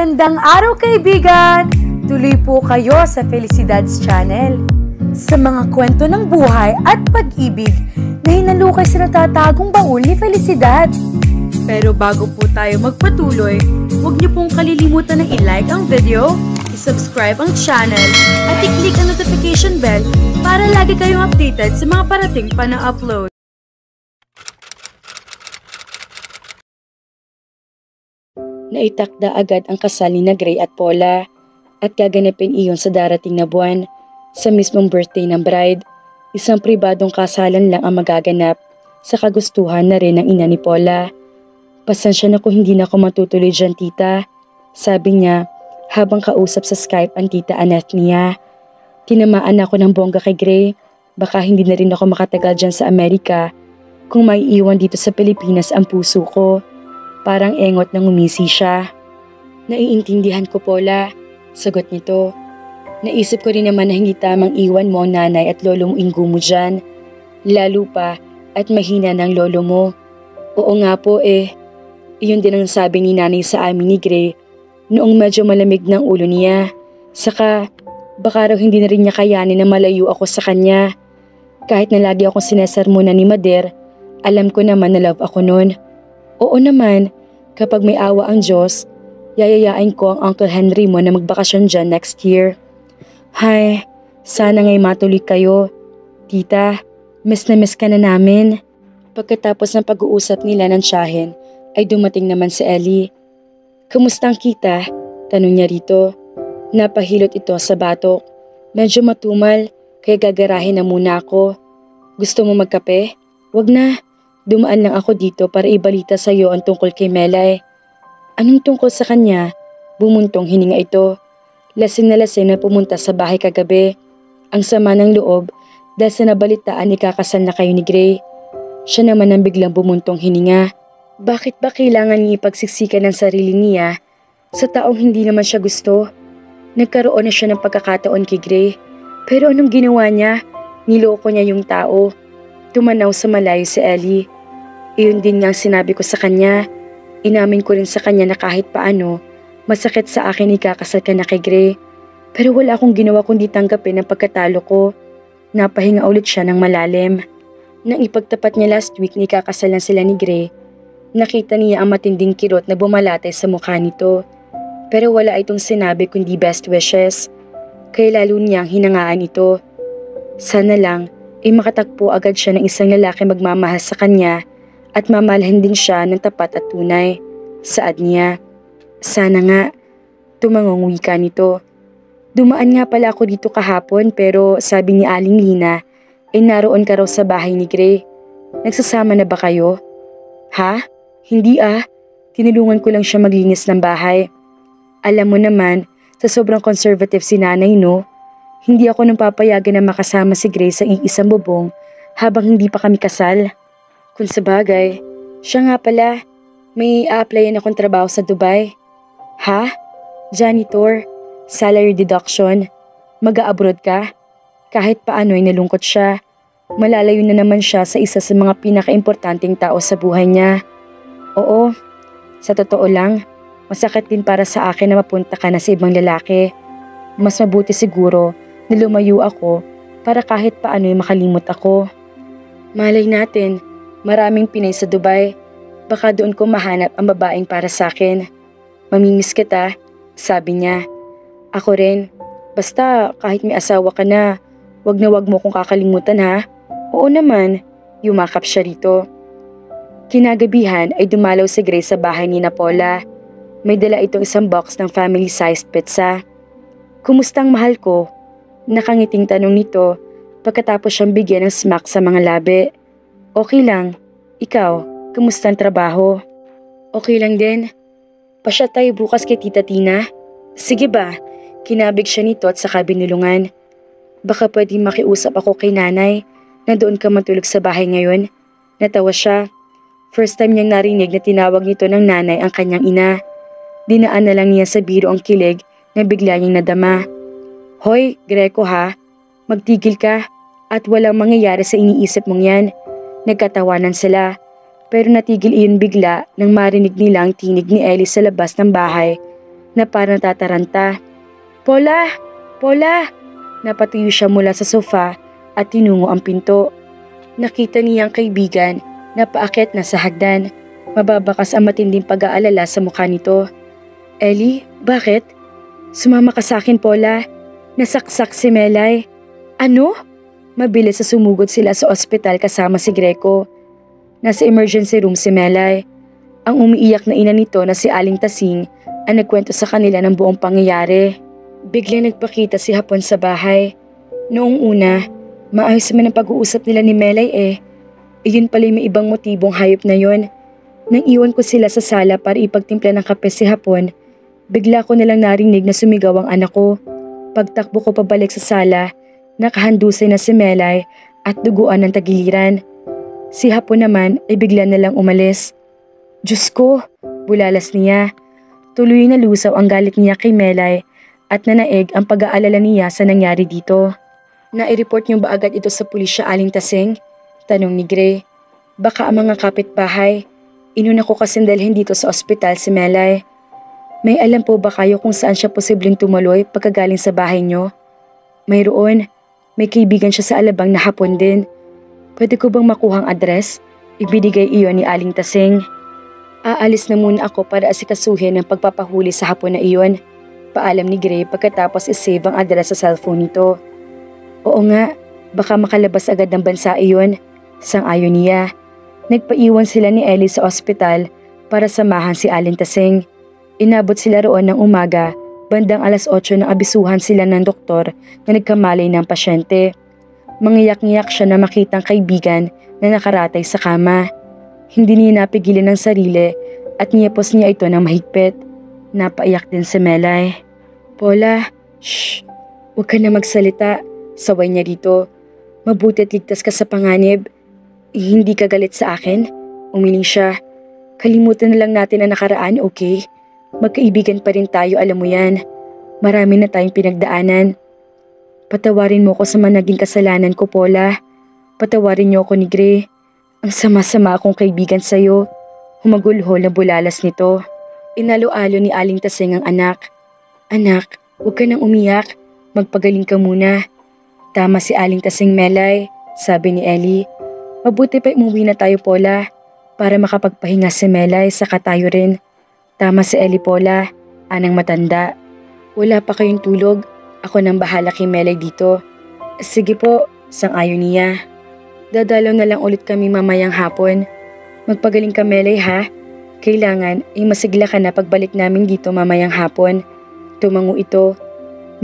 Magandang araw kaibigan! Tuloy po kayo sa Felicidad's Channel. Sa mga kwento ng buhay at pag-ibig na hinalukay sa natatagong baul ni Felicidad. Pero bago po tayo magpatuloy, huwag niyo pong kalilimutan na i-like ang video, i-subscribe ang channel, at i-click ang notification bell para lagi kayong updated sa mga parating pa na upload. Naitakda agad ang kasal ni Gray at Paula at gaganapin iyon sa darating na buwan. Sa mismong birthday ng bride, isang pribadong kasalan lang ang magaganap sa kagustuhan na rin ng ina ni Paula. Pasensya na kung hindi na ako matutuloy dyan, tita, sabi niya habang kausap sa Skype ang tita Annette niya. Tinamaan ako ng bongga kay Gray, baka hindi na rin ako makatagal dyan sa Amerika kung maiiwan dito sa Pilipinas ang puso ko. Parang engot na ngumisi siya. Naiintindihan ko, Paula, sagot nito. Naisip ko rin naman na hindi tamang iwan mo ang nanay at lolo mo Ingo mo dyan. Lalo pa at mahina ng lolo mo. Oo nga po Iyon din ang sabi ni nanay sa amin ni Gray noong medyo malamig ng ulo niya. Saka baka raw hindi na rin niya kayanin na malayo ako sa kanya. Kahit na lagi akong sinesermonan ni Mader, alam ko naman na love ako noon. Oo naman, kapag may awa ang Diyos, yayayain ko ang Uncle Henry mo na magbakasyon dyan next year. Hay, sana nga'y matuloy kayo. Tita, miss na miss ka na namin. Pagkatapos ng pag-uusap nila ng tiyahin, ay dumating naman si Ellie. Kumusta ang kita? Tanong niya rito. Napahilot ito sa batok. Medyo matumal, kaya gagarahin na muna ako. Gusto mo magkape? Wag na. Dumaan lang ako dito para ibalita sa iyo ang tungkol kay Melay. Anong tungkol sa kanya? Bumuntong hininga ito. Lasing na pumunta sa bahay kagabi. Ang sama ng loob dahil sa nabalitaan ikakasal na kayo ni Gray. Siya naman ang biglang bumuntong hininga. Bakit ba kailangan niya ipagsiksikan ng sarili niya sa taong hindi naman siya gusto? Nagkaroon na siya ng pagkakataon kay Gray. Pero anong ginawa niya? Niloko niya yung tao. Tumanaw sa malayo si Ellie. Iyon din nga sinabi ko sa kanya. Inamin ko rin sa kanya na kahit paano, masakit sa akin ikakasal ka na kay Gray. Pero wala akong ginawa kundi tanggapin ang pagkatalo ko. Napahinga ulit siya ng malalim. Nang ipagtapat niya last week na ikakasal na sila ni Gray, nakita niya ang matinding kirot na bumalatay sa mukha nito. Pero wala itong sinabi kundi best wishes. Kaya lalo niyang hinangaan ito. Sana lang makatagpo agad siya ng isang lalaki magmamahal sa kanya at mamalahan din siya ng tapat at tunay. Saad niya. Sana nga. Tumangong wika nito. Dumaan nga pala ako dito kahapon pero sabi ni Aling Lina naroon ka raw sa bahay ni Gray. Nagsasama na ba kayo? Ha? Hindi Tinulungan ko lang siya maglinis ng bahay. Alam mo naman, sa sobrang conservative si nanay no? Hindi ako nang papayagan na makasama si Gray sa iisang bubong habang hindi pa kami kasal. Kung sabagay, siya nga pala, may a-applyan akong trabaho sa Dubai. Ha? Janitor, salary deduction, mag-a-abroad ka? Kahit paano ay nalungkot siya. Malalayo na naman siya sa isa sa mga pinaka-importanting tao sa buhay niya. Oo, sa totoo lang, masakit din para sa akin na mapunta ka na sa ibang lalaki. Mas mabuti siguro na lumayo ako para kahit paano ay makalimot ako. Malay natin, maraming Pinay sa Dubai. Baka doon ko mahanap ang babaeng para sa akin. Mamimiss kita, sabi niya. Ako rin. Basta kahit may asawa ka na wag mo kong kakalimutan ha. Oo naman, yumakap siya rito. Kinagabihan ay dumalaw si Gray sa bahay ni Paula. May dala itong isang box ng family-sized pizza. Kumusta ang mahal ko? Nakangiting tanong nito pagkatapos siyang bigyan ng smack sa mga labi. Okay lang. Ikaw, kumusta ang trabaho? Okay lang din. Pasya tayo bukas kay Tita Tina. Sige ba? Kinabig siya nito at saka binulungan. Baka pwedeng makiusap ako kay nanay na doon ka matulog sa bahay ngayon. Natawa siya. First time niyang narinig na tinawag nito ng nanay ang kanyang ina. Dinaan na lang niya sa biro ang kilig na bigla niyang nadama. Hoy, Greco ha, magtigil ka at walang mangyayari sa iniisip mong yan. Nagkatawanan sila, pero natigil iyon bigla nang marinig nila ang tinig ni Ellie sa labas ng bahay na parang tataranta. Paula! Paula! Napatuyo siya mula sa sofa at tinungo ang pinto. Nakita niya ang kaibigan na paakyat na sa hagdan. Mababakas ang matinding pag-aalala sa mukha nito. Ellie, bakit? Sumama ka sa akin, Paula. Nasaksak si Melay. Ano? Mabilis sa sumugod sila sa ospital kasama si Greco. Nasa emergency room si Melay. Ang umiiyak na ina nito na si Aling Tasing ang nagkwento sa kanila ng buong pangyayari. Biglang nagpakita si Hapon sa bahay. Noong una, maayos naman ang pag-uusap nila ni Melay Iyon pala may ibang motibong hayop na yon. Nang iwan ko sila sa sala para ipagtimpla ng kape si Hapon, bigla ko nilang narinig na sumigaw ang anak ko. Pagtakbo ko pabalik sa sala, nakahandusay na si Melay at duguan ng tagiliran. Si Hapon naman ay bigla nalang umalis. Diyos ko, bulalas niya. Tuloy na lusaw ang galit niya kay Melay at nanaig ang pag-aalala niya sa nangyari dito. Nai-report niyo ba agad ito sa pulisya, Aling Tasing? Tanong ni Gray. Baka ang mga kapitbahay. Inuna ko kasing dalhin dito sa ospital si Melay. May alam po ba kayo kung saan siya posibleng tumuloy pagkagaling sa bahay niyo? Mayroon. May kaibigan siya sa Alabang na Hapon din. Pwede ko bang makuhang address? Ibinigay iyon ni Aling Tasing. Aalis na muna ako para asikasuhin ang pagpapahuli sa Hapon na iyon. Paalam ni Gray pagkatapos isave ang address sa cellphone nito. Oo nga, baka makalabas agad ng bansa iyon. Sang-ayon niya. Nagpaiwan sila ni Ellie sa ospital para samahan si Aling Tasing. Inabot sila roon ng umaga, bandang alas 8 nang abisuhan sila ng doktor na nagkamalay ng pasyente. Mangiyak-ngiyak siya na makitang kaibigan na nakaratay sa kama. Hindi niya napigilan ng sarili at niyapos niya ito ng mahigpit. Napaiyak din si Melay. Paula, shh, huwag ka na magsalita. Saway niya dito. Mabuti at ligtas ka sa panganib. Hindi ka galit sa akin? Umiling siya. Kalimutan na lang natin ang nakaraan, okay? Magkaibigan pa rin tayo, alam mo yan. Marami na tayong pinagdaanan. Patawarin mo ko sa mga naging kasalanan ko, Paula. Patawarin niyo ako ni Gray. Ang sama-sama akong kaibigan sa'yo. Humagulhol na bulalas nito. Inalo-alo ni Aling Tasing ang anak. Anak, huwag ka nang umiyak. Magpagaling ka muna. Tama si Aling Tasing, Melay, sabi ni Ellie. Mabuti pa umuwi na tayo, Paula, para makapagpahinga si Melay saka tayo rin. Tama si Ellie, Paula, anang matanda. Wala pa kayong tulog. Ako nang bahala kay Melay dito. Sige po, sang-ayon niya. Dadalaw na lang ulit kami mamayang hapon. Magpagaling ka, Melay, ha? Kailangan masigla ka na pagbalik namin dito mamayang hapon. Tumango ito.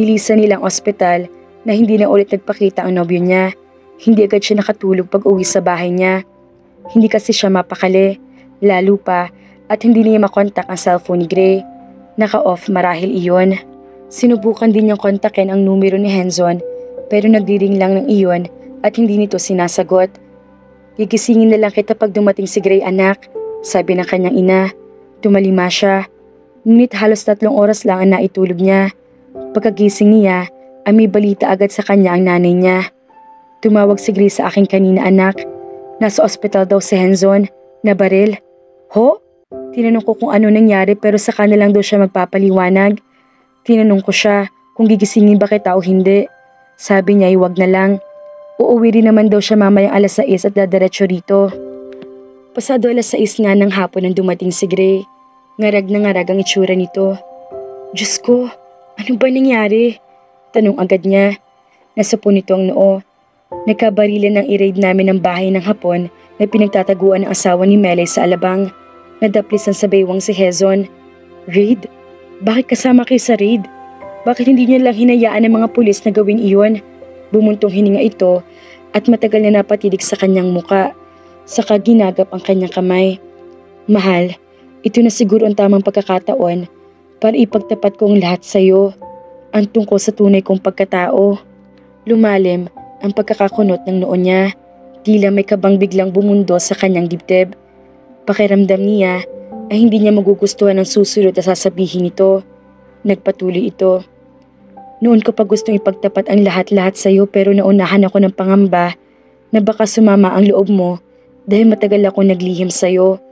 Nilisan nilang ospital na hindi na ulit nagpakita ang nobyo niya. Hindi agad siya nakatulog pag uwi sa bahay niya. Hindi kasi siya mapakali, lalo pa at hindi niya makontak ang cellphone ni Gray. Naka-off marahil iyon. Sinubukan din niyang kontakin ang numero ni Henzon pero nagdiring lang ng iyon at hindi nito sinasagot. Gigisingin na lang kita pag dumating si Gray, anak, sabi ng kanyang ina. Tumalima siya. Ngunit halos 3 oras lang ang naitulog niya. Pagkagising niya, ay may balita agad sa kanya ang nanay niya. Tumawag si Gray sa akin kanina, anak. Nasa ospital daw si Henzon, nabaril. Ho? Tinanong ko kung ano nangyari pero saka na lang daw siya magpapaliwanag. Tinanong ko siya kung gigisingin ba kita o hindi. Sabi niya ay wag na lang. Uuwi rin naman daw siya mamayang alas 6 at dadiretso rito. Pasado alas 6 nga ng hapon nang dumating si Gray. Ngarag na ngarag ang itsura nito. Diyos ko, ano ba nangyari? Tanong agad niya. Nasa po nito ang noo. Nagkabarilan ng i-raid namin ang bahay ng Hapon na pinagtataguan ng asawa ni Melay sa Alabang. Nadaplisan sa baywang si Hezon. Raid? Bakit kasama kayo sa raid? Bakit hindi niyo lang hinayaan ng mga pulis na gawin iyon? Bumuntong hininga ito at matagal na napatidig sa kanyang muka. Saka ginagap ang kanyang kamay. Mahal, ito na siguro ang tamang pagkakataon para ipagtapat ko ang lahat sa iyo. Ang tungkol sa tunay kong pagkatao. Lumalim ang pagkakakunot ng noo niya. Tila may kabang biglang bumundo sa kanyang dibdib. Pakiramdam niya ay hindi niya magugustuhan ang susunod na sasabihin nito. Nagpatuloy ito. Noon ko pa gustong ipagtapat ang lahat-lahat sa iyo pero naunahan ako ng pangamba na baka sumama ang loob mo dahil matagal ako naglihim sa iyo.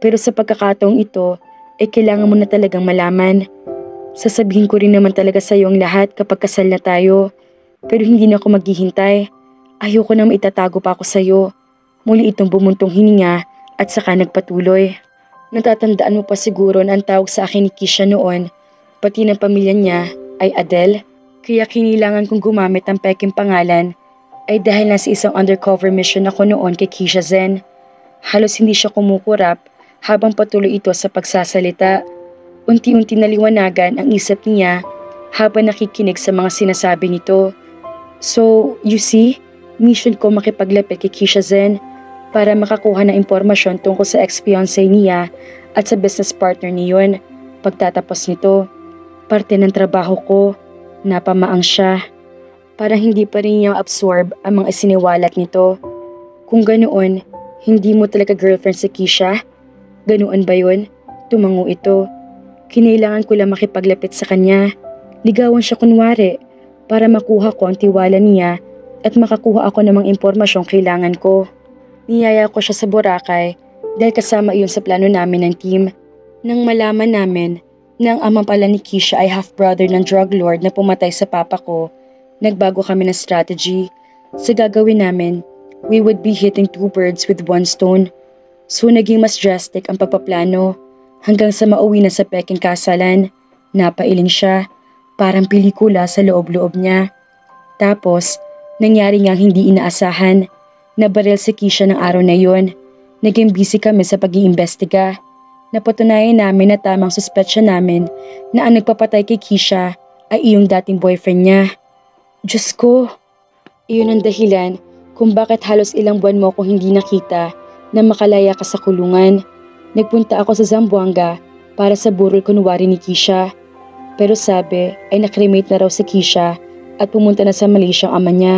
Pero sa pagkakataong ito ay kailangan mo na talagang malaman. Sasabihin ko rin naman talaga sa iyo ang lahat kapag kasal na tayo. Pero hindi na ako maghihintay. Ayoko na maitatago pa ako sa iyo. Muli itong bumuntong hininga at saka nagpatuloy. Natatandaan mo pa siguro na ang tawag sa akin ni Kisha noon, pati ng pamilya niya, ay Adele. Kaya kinilangan kong gumamit ang peking pangalan ay dahil nasa isang undercover mission ako noon kay Kisha Zen. Halos hindi siya kumukurap habang patuloy ito sa pagsasalita. Unti-unti naliwanagan ang isip niya habang nakikinig sa mga sinasabi nito. So, you see, mission ko makipaglapit kay Kisha Zen para makakuha ng impormasyon tungkol sa ex-fiancé niya at sa business partner niyon. Pagtatapos nito, parte ng trabaho ko, napamaang siya. Parang hindi pa rin niya absorb ang mga isiniwalat nito. Kung ganoon, hindi mo talaga girlfriend si Kisha? Ganoon ba yun? Tumango ito. Kinailangan ko lang makipaglapit sa kanya. Ligawan siya kunwari para makuha ko ang tiwala niya at makakuha ako ng mga impormasyong kailangan ko. Niyaya ko siya sa Boracay dahil kasama iyon sa plano namin ng team. Nang malaman namin na ang ama pala ni Kisha ay half-brother ng drug lord na pumatay sa papa ko, nagbago kami ng strategy. Sa gagawin namin, we would be hitting two birds with one stone. So naging mas drastic ang pagpaplano hanggang sa mauwi na sa peking kasalan. Napailing siya, parang pelikula sa loob-loob niya. Tapos, nangyari ngang hindi inaasahan. Nabaril si Kisha ng araw na yon. Naging busy kami sa pag-iimbestiga. Napatunayan namin na tamang suspetsya namin na ang nagpapatay kay Kisha ay iyong dating boyfriend niya. Diyos ko, iyon ang dahilan kung bakit halos ilang buwan mo akong hindi nakita na makalaya ka sa kulungan. Nagpunta ako sa Zamboanga para sa burol kunwari ni Kisha. Pero sabi ay nakremate na raw si Kisha at pumunta na sa Malaysia ang ama niya.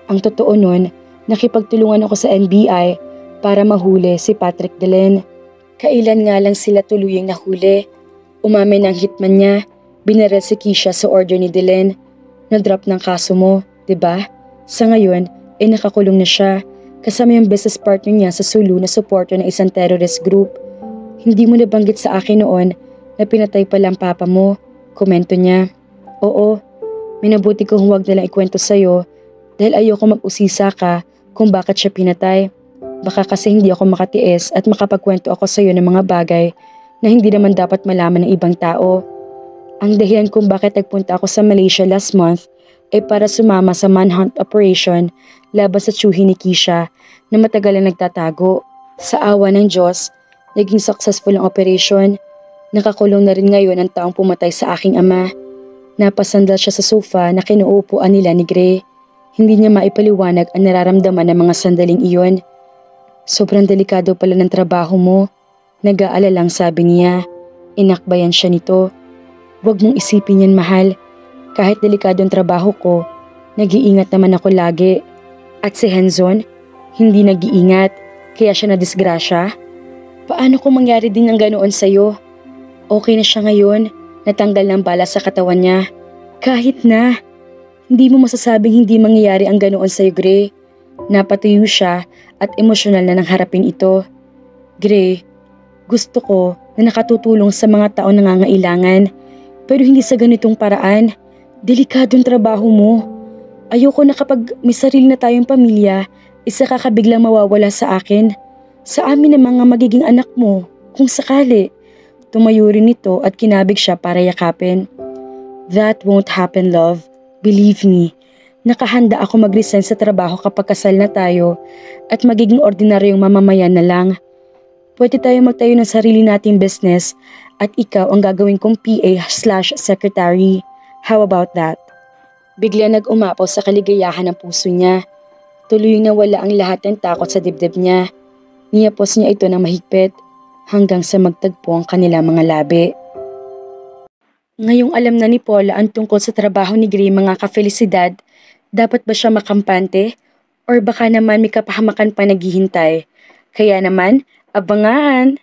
Ang totoo nun, nakipagtulungan ako sa NBI para mahuli si Patrick Delen. Kailan nga lang sila tuluyang nahuli. Umamin ang hitman niya, binaril si Kisha sa order ni Delen. Na-drop ng kaso mo, 'di ba? Sa ngayon, ay nakakulong na siya kasama yung business partner niya sa Sulu na supporter ng isang terrorist group. Hindi mo nabanggit sa akin noon na pinatay pala ang papa mo, komento niya. Oo, minabuti kong huwag nalang ikwento sa'yo dahil ayoko mag-usisa ka kung bakit siya pinatay. Baka kasi hindi ako makatiis at makapagkwento ako sa'yo ng mga bagay na hindi naman dapat malaman ng ibang tao. Ang dahilan kung bakit nagpunta ako sa Malaysia last month ay para sumama sa manhunt operation laban sa tiyuhi ni Kisha na matagal na nagtatago. Sa awa ng Diyos, naging successful ang operation. Nakakulong na rin ngayon ang taong pumatay sa aking ama. Napasandal siya sa sofa na kinuupuan nila ni Gray. Hindi niya maipaliwanag ang nararamdaman ng mga sandaling iyon. Sobrang delikado pala ng trabaho mo. Nag-aalalang sabi niya. Inakbayan siya nito. Huwag mong isipin yan, mahal. Kahit delikado ang trabaho ko, nag-iingat naman ako lagi. At si Henzon, hindi nag-iingat, kaya siya nadisgrasya. Paano kung mangyari din ng ganoon sa'yo? Okay na siya ngayon, natanggal ng bala sa katawan niya. Kahit na, hindi mo masasabing hindi mangyayari ang ganoon sa'yo, Gray. Napatuyo siya at emosyonal na nang harapin ito. Gray, gusto ko na nakatutulong sa mga taong nangangailangan, pero hindi sa ganitong paraan. Delikadong trabaho mo. Ayoko na kapag may sarili na tayong pamilya, isa ka biglang mawawala sa akin. Sa amin ng mga magiging anak mo, kung sakali. Tumayo rin ito at kinabig siya para yakapin. That won't happen, love. Believe me. Nakahanda ako mag-resign sa trabaho kapag kasal na tayo at magiging ordinaryong mamamayan na lang. Pwede tayo magtayo ng sarili nating business at ikaw ang gagawin kong PA/secretary. How about that? Bigla nag-umapaw sa kaligayahan ng puso niya. Tuloy nawala ang lahat ng takot sa dibdib niya. Niyapos niya ito ng mahigpit hanggang sa magtagpo ang kanilang mga labi. Ngayong alam na ni Paula ang tungkol sa trabaho ni Gray, mga ka-Felicidad, dapat ba siya makampante? Or baka naman may kapahamakan pa naghihintay? Kaya naman, abangan!